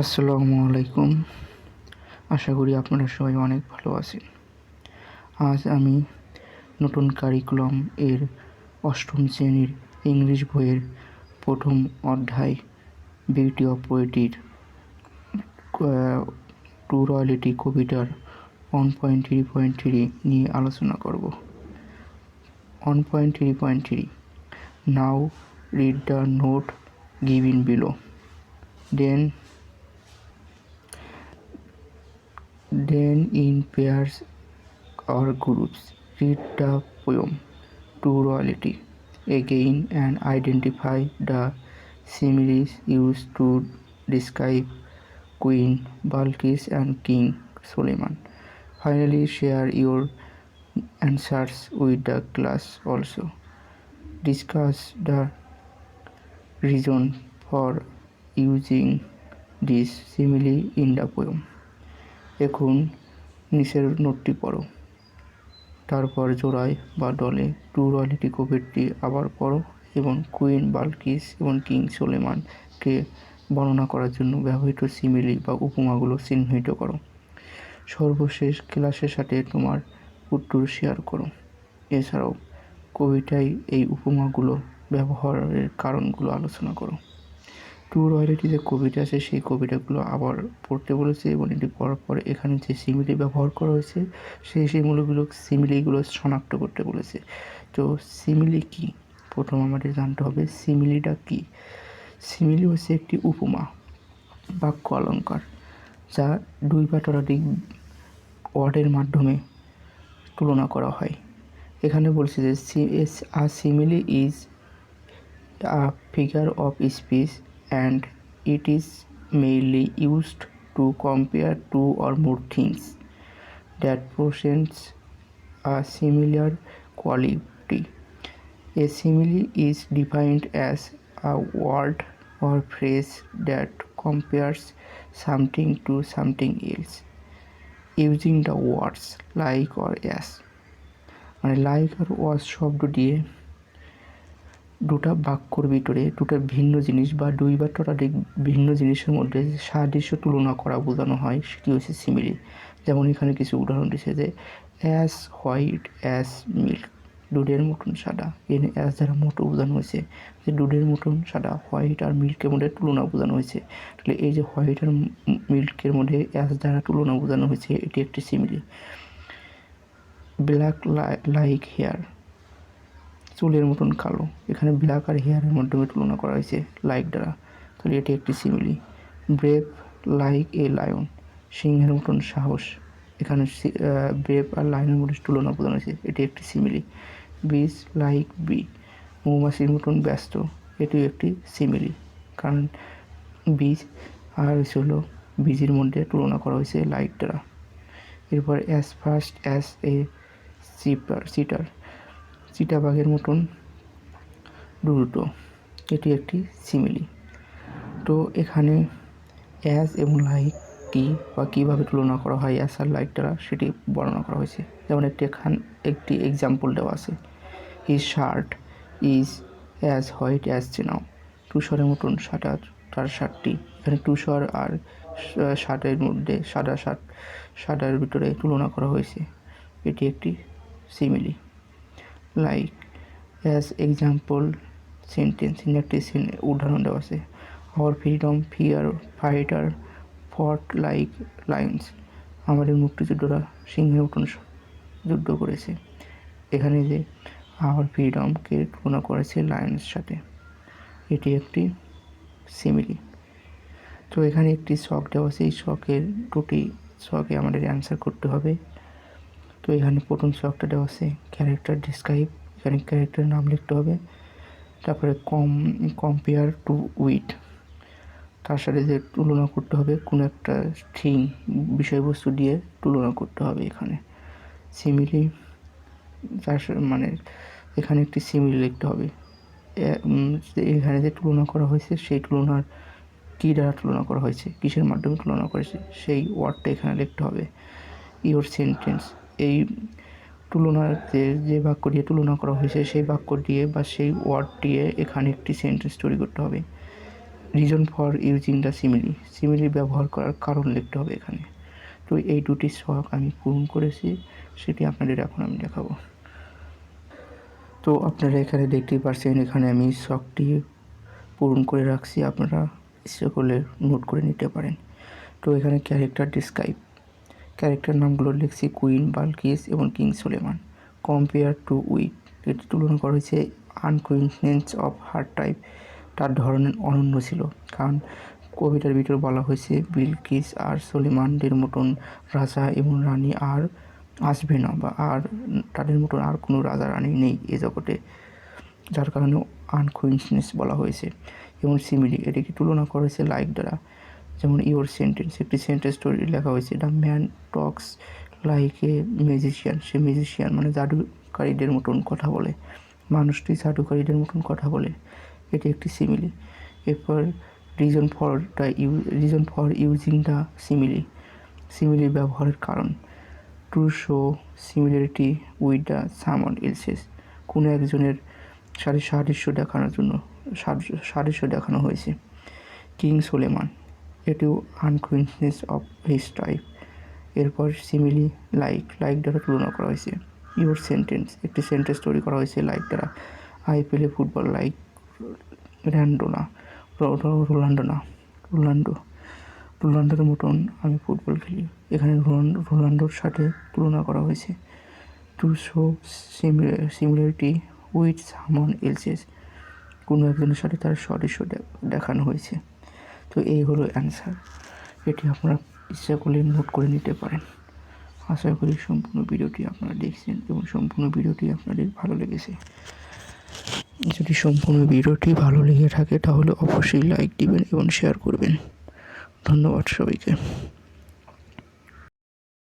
আসসালামু আলাইকুম। আশা করি আপনারা সবাই অনেক ভালো আছেন। আজ আমি নতুন কারিকুলাম এর ৮ম শ্রেণীর ইংলিশ বইয়ের প্রথম অধ্যায় বিউটি অফ পোয়েট্রির টু রয়্যালিটি কবিতার 1.3.3 নিয়ে আলোচনা করব। 1.3.3 now read the note given below. Then in pairs or groups read the poem to royalty again and identify the similes used to describe Queen Balkis and King Solomon. Finally, share your answers with the class also. Discuss the reason for using this simile in the poem. এখন নিচের নোটটি পড়ো, তারপর জোড়ায় বা দলে two royalty কবিতাটি আবার পড়ো এবং কুইন বালকিস এবং কিং সোলেমানকে বর্ণনা করার জন্য ব্যবহৃত সিমিলি বা উপমাগুলো চিহ্নিত করো। সর্বশেষ ক্লাসের সাথে তোমার উত্তর শেয়ার করো। এছাড়াও কবিতায় এই উপমাগুলো ব্যবহারের কারণগুলো আলোচনা করো। টু রয়্যালিটি যে কবিতা আছে সেই কবিতাগুলো আবার পড়তে বলেছে এবং এটি পড়ার পরে এখানে যে সিমিলি ব্যবহার করা হয়েছে সেই সিমিলিগুলো শনাক্ত করতে বলেছে। তো সিমিলি কি, প্রথম আমাদের জানতে হবে সিমিলিটা কি। সিমিলি হচ্ছে একটি উপমা, বাক্য অলঙ্কার যা দুই বা ততোধিক ওয়ার্ডের মাধ্যমে তুলনা করা হয়। এখানে বলছে যে a simile is a figure of speech and it is mainly used to compare two or more things that possess a similar quality. A simile is defined as a word or phrase that compares something to something else using the words like or as. মানে like আর ওয়াজ শব্দ দিয়ে দুটা বাক্যর ভিতরে দুটা ভিন্ন জিনিস বা দুই বা ততোধিক ভিন্ন জিনিসের মধ্যে সাদৃশ্য তুলনা করা বোঝানো হয়, সেটি হচ্ছে সিমিলি। যেমন এখানে কিছু উদাহরণ দিচ্ছে যে অ্যাস হোয়াইট অ্যাস মিল্ক, দুধের মতন সাদা। এখানে অ্যাস দ্বারা মোটো বোঝানো হয়েছে যে দুধের মতন সাদা, হোয়াইট আর মিল্কের মধ্যে তুলনা বোঝানো হয়েছে। তাহলে এই যে হোয়াইট আর মিল্কের মধ্যে অ্যাস দ্বারা তুলনা বোঝানো হয়েছে, এটি একটি সিমিলি। ব্ল্যাক লাইক হেয়ার, চুলের মতন কালো, এখানে ব্ল্যাক আর হেয়ারের মাধ্যমে তুলনা করা হয়েছে লাইক দ্বারা, তাহলে এটি একটি simile. Brave like a lion, সিংহের মতন সাহস, এখানে ব্রেভ আর লায়নের মধ্যে তুলনা বোঝানো হয়েছে, এটি একটি সিমিলি। বিজ লাইক বি, মৌমাছির মতন ব্যস্ত, এটিও একটি সিমিলি, কারণ বীজ আর হলো বীজের মধ্যে তুলনা করা হয়েছে লাইক দ্বারা। এরপর as fast as a cheetah, চিতাবাঘের মতন দ্রুত, এটি একটি সিমিলি। তো এখানে অ্যাজ এবং লাইক কি বা কীভাবে তুলনা করা হয় অ্যাজ আর লাইক দ্বারা সেটি বর্ণনা করা হয়েছে। যেমন একটি এক্সাম্পল দেওয়া আছে, his shirt is as white as snow, তুষারের মতন সাদা তার শার্টটি। এখানে তুষার আর শার্টের মধ্যে সাদার ভিতরে তুলনা করা হয়েছে, এটি একটি simile. Like as example sentence, একটি উদাহরণ দেওয়া আছে, আওয়ার ফ্রিডম ফিয়ার ফাইটার ফট লাইক লায়ন্স, আমাদের মুক্তিযোদ্ধারা সিংহের মতন যুদ্ধ করেছে। এখানে যে আওয়ার ফ্রিডমকে তুলনা করেছে লায়ন্সের সাথে, এটি একটি সিমিলি। তো এখানে একটি শখ দেওয়া আছে, এই শখের দুটি শখে আমাদের অ্যান্সার করতে হবে। তো এখানে প্রথম শখটা দেওয়া আছে ক্যারেক্টার ডিসক্রাইব, এখানে ক্যারেক্টারের নাম লিখতে হবে। তারপরে কম্পেয়ার টু উইথ, তার সাথে যে তুলনা করতে হবে কোনো একটা থিং বিষয়বস্তু দিয়ে তুলনা করতে হবে। এখানে সিমিলি মানে এখানে একটি সিমিলি লিখতে হবে। এখানে যে তুলনা করা হয়েছে সেই তুলনার কী দ্বারা তুলনা করা হয়েছে, কিসের মাধ্যমে তুলনা করেছে সেই ওয়ার্ডটা এখানে লিখতে হবে। ইওর সেন্টেন্স, এই তুলনার যে বাক্য দিয়ে তুলনা করা হয়েছে সেই বাক্য দিয়ে বা সেই ওয়ার্ড দিয়ে এখানে একটি সেন্টেন্স তৈরি করতে হবে। Reason for using the simile, simile ব্যবহার করার কারণ লিখতে হবে এখানে। তো এই দুটি শখ আমি পূরণ করেছি, সেটি আপনাদের এখন আমি দেখাবো। তো আপনারা এখানে দেখতেই পাচ্ছেন, এখানে আমি শখটি পূরণ করে রাখছি, আপনারা ইচ্ছে করলে নোট করে নিতে পারেন। তো এখানে ক্যারেক্টার ডিসক্রাইব, ক্যারেক্টার নামগুলো লিখছি কুইন, বালকিস এবং king Suleman. Compare to with, এটি তুলনা করা হয়েছে আনকুইনেন্স অফ হার টাইপ, তার ধরনের অনন্য ছিল। কারণ কবিতার ভিতরে বলা হয়েছে বিলকিস আর সুলেমানদের মতন রাজা এবং রানী আর আসবে না, বা আর তাদের মতন আর কোনো রাজা রানী নেই এ জগতে, যার কারণে আনকুইনেন্স বলা হয়েছে। এবং সিমিলি, এটিকে তুলনা করা হয়েছে লাইক দ্বারা, যেমন ইওর সেন্টেন্স, একটি সেন্টেন্স স্টোরি লেখা হয়েছে the man Tux like a magician, say magician মানে জাদুকারীদের মতন কথা বলে, মানুষটি জাদুকারীদের মতন কথা বলে, এটি একটি সিমিলি। এরপর reason for using the simile, simile ব্যবহারের কারণ, to show similarity with the সামন এলসেস, কোনো একজনের সাথে সাদৃশ্য দেখানো হয়েছে। কিং সুলেমান, এটিও আনকুইনেন্স অফ হিস টাইপ। এরপর সিমিলি লাইক দ্বারা তুলনা করা হয়েছে। ইওর সেন্টেন্স, একটি সেন্টেন্স তৈরি করা হয়েছে লাইক দ্বারা। আই প্লে ফুটবল লাইক রোনাল্ডোর মতন আমি ফুটবল খেলি, এখানে রোনাল্ডোর সাথে তুলনা করা হয়েছে। টু শো সিমিলারিটি উইথ সামন এলসেস, কোনো একজনের সাথে তার সাদৃশ্য দেখানো হয়েছে। তো এই হলো অ্যান্সার, এটি আপনারা ইচ্ছা করলে নোট করে নিতে পারেন। আশা করি সম্পূর্ণ ভিডিওটি আপনারা দেখছেন এবং সম্পূর্ণ ভিডিওটি আপনাদের ভালো লেগেছে। যদি সম্পূর্ণ ভিডিওটি ভালো লেগে থাকে তাহলে অবশ্যই লাইক দিবেন এবং শেয়ার করবেন। ধন্যবাদ সবাইকে।